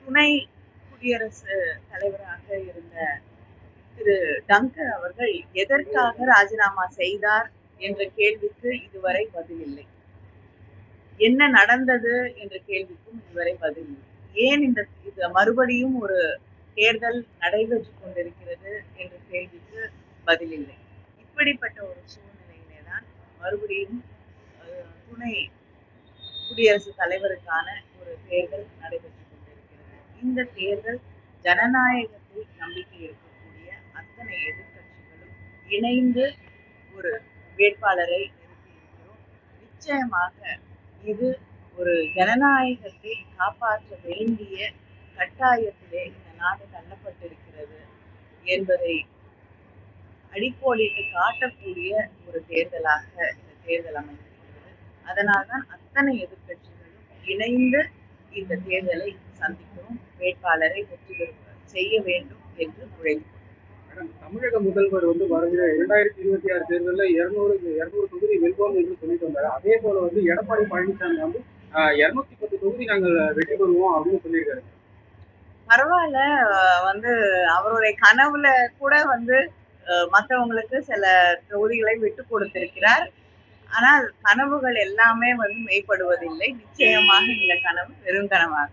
துணை குடியரசு தலைவராக இருந்த திரு டங்கன் அவர்கள் எதற்காக ராஜினாமா செய்தார் என்ற கேள்விக்கு இதுவரை பதில் இல்லை. என்ன நடந்தது என்ற கேள்விக்கும் இதுவரை பதில் இல்லை. ஏன் இது மறுபடியும் ஒரு தேர்தல் நடைபெற்று கொண்டிருக்கிறது என்ற கேள்விக்கு பதில் இல்லை. இப்படிப்பட்ட ஒரு சூழ்நிலையிலே தான் மறுபடியும் துணை குடியரசுத் தலைவருக்கான ஒரு தேர்தல் நடைபெற்றுக் கொண்டிருக்கிறது. இந்த தேர்தல் ஜனநாயகத்தில் நம்பிக்கை இருக்கக்கூடிய அத்தனை எதிர்கட்சிகளும் இணைந்து ஒரு வேட்பாளரை நிறுத்தியிருக்கிறோம். நிச்சயமாக இது ஒரு ஜனநாயகத்தை காப்பாற்ற வேண்டிய கட்டாயத்திலே இந்த நாடு தள்ளப்பட்டிருக்கிறது என்பதை அடிக்கோடிட்டு காட்டக்கூடிய ஒரு தேர்தலாக இந்த தேர்தல் அமைந்துள்ளது. அதனால்தான் அத்தனை எதிர்கட்சிகளும் இணைந்து இந்த தேர்தலை சந்திக்கிறோம். வேட்பாளரை வெற்றி செய்ய வேண்டும் என்று நுழைவு. தமிழக முதல்வர் வருகிற 2026 தேர்தலில் 200 தொகுதி வெல்வோம் என்று சொல்லிட்டு வந்தாரு. அதே போல எடப்பாடி பழனிசாமி 210 தொகுதி நாங்கள் வெற்றி பெறுவோம் அப்படின்னு சொல்லியிருக்காரு. பரவாயில்ல, அவருடைய கனவுல கூட மற்றவங்களுக்கு சில தொகுதிகளை விட்டு கொடுத்திருக்கிறார். ஆனால் கனவுகள் எல்லாமே மெய்ப்படுவதில்லை. நிச்சயமாக இந்த கனவு பெருங்கனவாக